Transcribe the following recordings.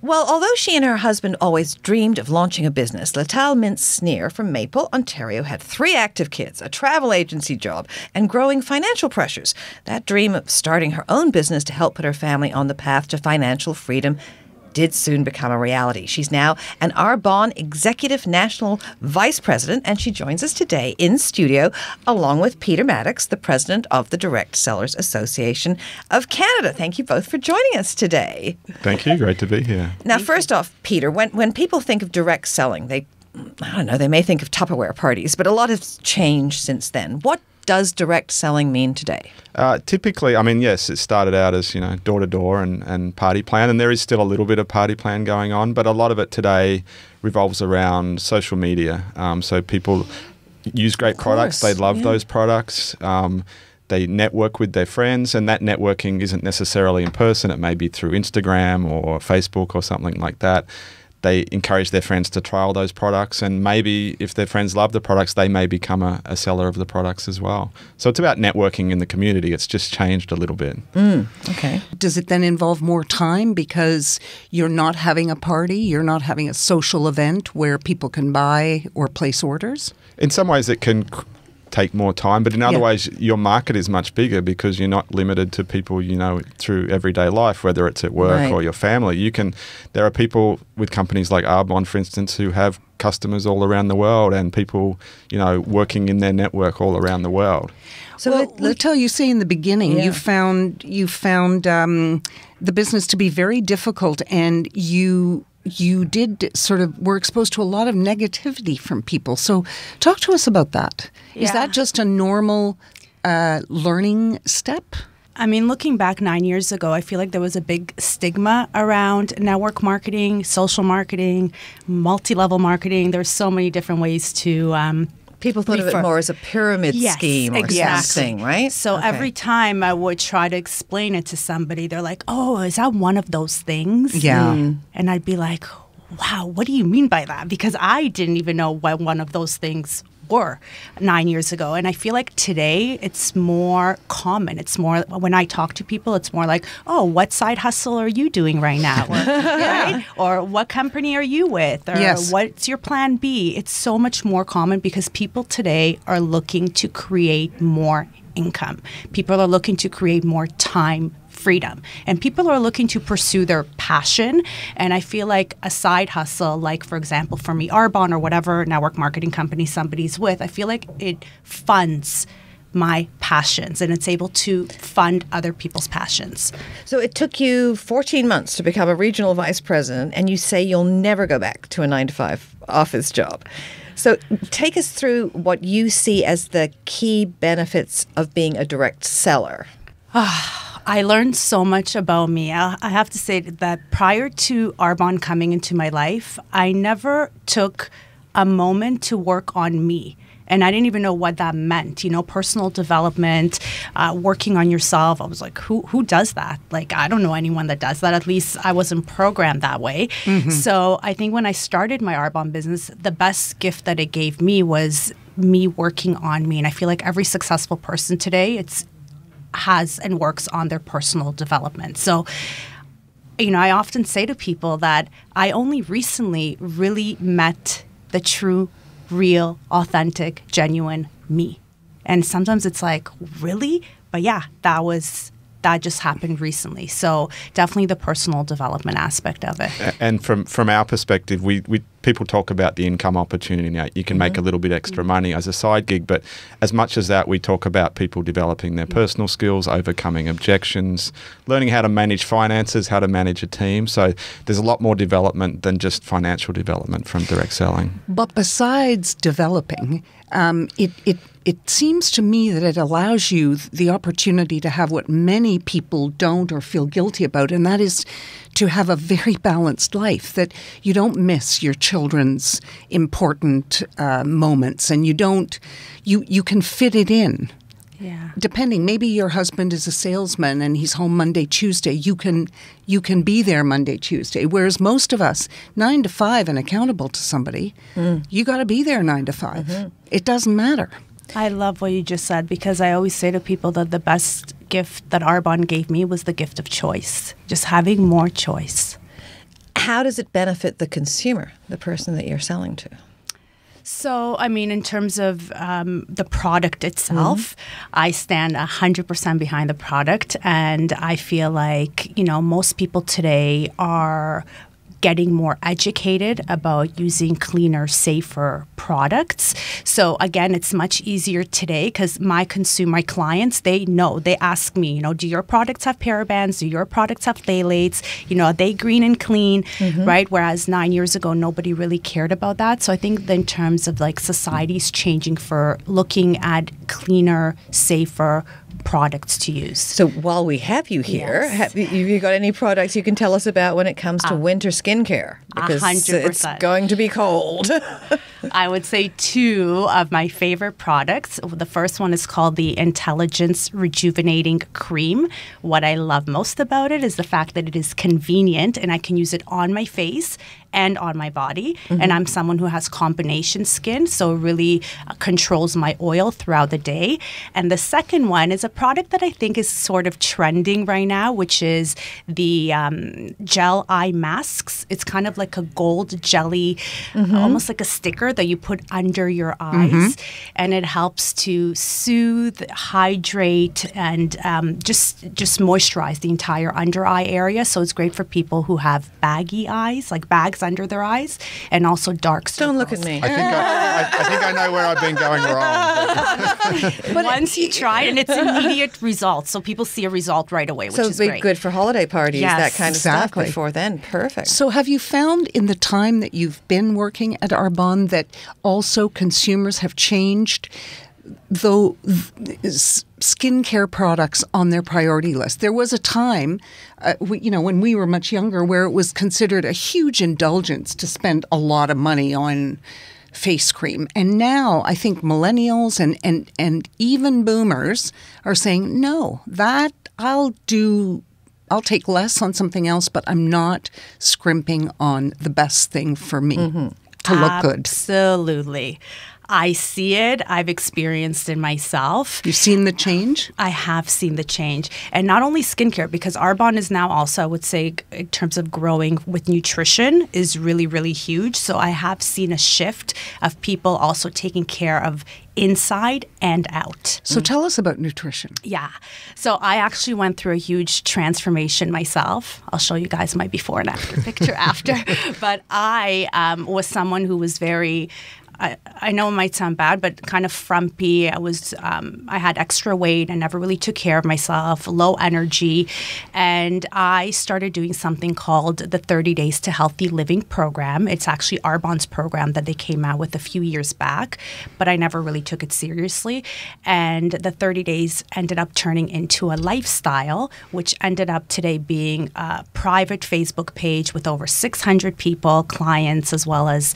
Well, although she and her husband always dreamed of launching a business, Lital Mintz Snir from Maple, Ontario had 3 active kids, a travel agency job, and growing financial pressures. That dream of starting her own business to help put her family on the path to financial freedom did soon become a reality. She's now an Arbonne Executive National Vice President, and she joins us today in studio along with Peter Maddox, the President of the Direct Sellers Association of Canada. Thank you both for joining us today. Thank you. Great to be here. Now, first off, Peter, when people think of direct selling, they may think of Tupperware parties, but a lot has changed since then. What does direct selling mean today? Typically, yes, it started out as, door-to-door and party plan, and there is still a little bit of party plan going on, but a lot of it today revolves around social media. So people use great products. They love those products. They network with their friends, and that networking isn't necessarily in person. It may be through Instagram or Facebook or something like that. They encourage their friends to trial those products, and maybe if their friends love the products, they may become a seller of the products as well. So it's about networking in the community. It's just changed a little bit. Okay. Does it then involve more time because you're not having a party, you're not having a social event where people can buy or place orders? In some ways it can take more time, but in other ways your market is much bigger because you're not limited to people through everyday life, whether it's at work or your family. There are people with companies like Arbonne, for instance, who have customers all around the world and people working in their network all around the world. So Lital, you say in the beginning you found the business to be very difficult, and you did were exposed to a lot of negativity from people. So talk to us about that. Yeah. Is that just a normal learning step? Looking back 9 years ago, I feel like there was a big stigma around network marketing, social marketing, multi-level marketing. There's so many different ways to people thought of it more as a pyramid scheme or something, right? So every time I would try to explain it to somebody, they're like, oh, is that one of those things? Yeah. And I'd be like, wow, what do you mean by that? Because I didn't even know what one of those things were 9 years ago. And I feel like today it's more common. It's more, when I talk to people, it's more like, oh, what side hustle are you doing right now? Or, right? Or what company are you with? Or what's your plan B? It's so much more common because people today are looking to create more income. People are looking to create more time freedom. And people are looking to pursue their passion. And I feel like a side hustle, like, for example, for me, Arbonne or whatever network marketing company somebody's with, I feel like it funds my passions and it's able to fund other people's passions. So it took you 14 months to become a regional vice president, and you say you'll never go back to a 9-to-5 office job. So take us through what you see as the key benefits of being a direct seller. I learned so much about me. I have to say that prior to Arbonne coming into my life, I never took a moment to work on me. And I didn't even know what that meant, personal development, working on yourself. I was like, who does that? Like, I don't know anyone that does that. At least I wasn't programmed that way. Mm-hmm. So I think when I started my Arbonne business, the best gift that it gave me was me working on me. And I feel like every successful person today, has and works on their personal development. So, I often say to people that I only recently really met the true, real, authentic, genuine me. And sometimes it's like, really? But yeah, that just happened recently. So definitely the personal development aspect of it. And from our perspective, we people talk about the income opportunity. Now, you can make a little bit extra money as a side gig, but as much as that, we talk about people developing their personal skills, overcoming objections, learning how to manage finances, how to manage a team. So there's a lot more development than just financial development from direct selling. But besides developing, it seems to me that it allows you the opportunity to have what many people don't or feel guilty about, and that is to have a very balanced life, that you don't miss your children's important moments, and you can fit it in. Yeah. Depending, maybe your husband is a salesman and he's home Monday, Tuesday. You can be there Monday, Tuesday. Whereas most of us, 9 to 5 and accountable to somebody, you got to be there 9 to 5. Mm-hmm. It doesn't matter. I love what you just said, because I always say to people that the best gift that Arbonne gave me was the gift of choice, just having more choice. how does it benefit the consumer, the person that you're selling to? So, I mean, in terms of the product itself, I stand 100% behind the product. And I feel like, most people today are getting more educated about using cleaner, safer products. So again, it's much easier today because my clients, they know, they ask me, do your products have parabens? Do your products have phthalates? Are they green and clean, right? Whereas 9 years ago, nobody really cared about that. So I think that in terms of like society's changing for looking at cleaner, safer products to use. So while we have you here, have you got any products you can tell us about when it comes to winter skincare? Because 100%. it's going to be cold. I would say 2 of my favorite products. The first one is called the Intelligence Rejuvenating Cream. What I love most about it is the fact that it is convenient and I can use it on my face and on my body. And I'm someone who has combination skin, so it really controls my oil throughout the day. And the second one is a product that I think is sort of trending right now, which is the gel eye masks. It's kind of like a gold jelly, almost like a sticker that you put under your eyes. And it helps to soothe, hydrate, and just moisturize the entire under eye area. So it's great for people who have baggy eyes, like bags under their eyes, and also dark circles. Don't look at me. I think I know where I've been going wrong. But once you try it, and it's immediate results, so people see a result right away, which is be great. good for holiday parties, that kind of stuff Exactly. before then. Perfect. So have you found in the time that you've been working at Arbonne that also consumers have changed, though, skincare products on their priority list? There was a time, when we were much younger, where it was considered a huge indulgence to spend a lot of money on face cream. And now I think millennials and even boomers are saying, no, that I'll take less on something else, but I'm not scrimping on the best thing for me to look good. Absolutely. I see it. I've experienced it myself. You've seen the change? I have seen the change. And not only skincare, because Arbonne is now also, I would say, in terms of growing with nutrition, is really, really huge. So I have seen a shift of people also taking care of inside and out. So tell us about nutrition. Yeah. So I actually went through a huge transformation myself. I'll show you guys my before and after picture after. But I was someone who was very... I know it might sound bad, but kind of frumpy. I had extra weight. I never really took care of myself, low energy. And I started doing something called the 30 Days to Healthy Living program. It's actually Arbonne's program that they came out with a few years back, but I never really took it seriously. And the 30 days ended up turning into a lifestyle, which ended up today being a private Facebook page with over 600 people, clients, as well as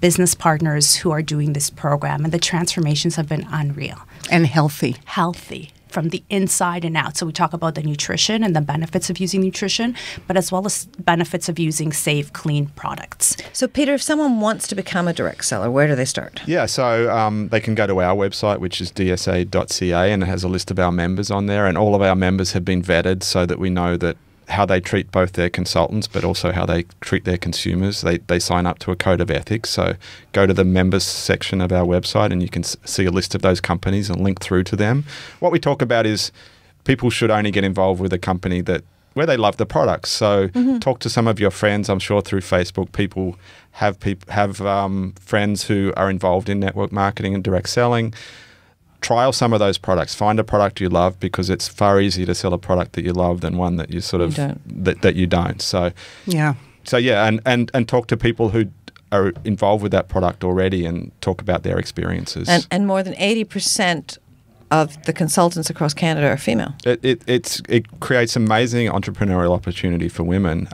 business partners who are doing this program, and the transformations have been unreal. And healthy. Healthy from the inside and out. So we talk about the nutrition and the benefits of using nutrition, but as well as benefits of using safe, clean products. So Peter, if someone wants to become a direct seller, where do they start? Yeah, so they can go to our website, which is DSA.ca, and it has a list of our members on there, and all of our members have been vetted so that we know that how they treat both their consultants, but also how they treat their consumers. They sign up to a code of ethics. So go to the members section of our website and you can see a list of those companies and link through to them. What we talk about is people should only get involved with a company where they love the products. So talk to some of your friends. I'm sure through Facebook, people have friends who are involved in network marketing and direct selling. Trial some of those products. Find a product you love, because it's far easier to sell a product that you love than one that you that you don't. So yeah, and talk to people who are involved with that product already and talk about their experiences. And more than 80% of the consultants across Canada are female. It creates amazing entrepreneurial opportunity for women,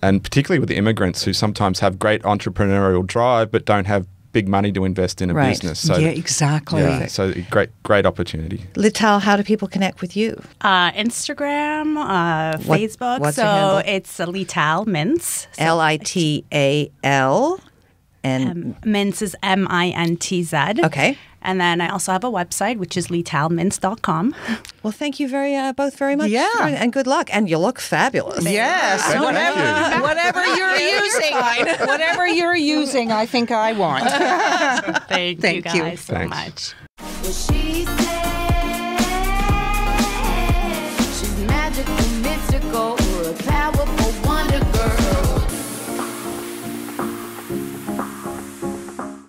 and particularly with the immigrants who sometimes have great entrepreneurial drive but don't have big money to invest in a business. So, yeah, exactly. Yeah, so great opportunity. Lital, how do people connect with you? Instagram, Facebook. What's your handle? It's Lital Mintz. Lital. And Mintz is Mintz. Okay. And then I also have a website, which is litalmintz.com. Well, thank you both very much. Yeah. And good luck. And you look fabulous. Yes, whatever you're using, whatever you're using, I think I want. Thank you guys so much. Well, she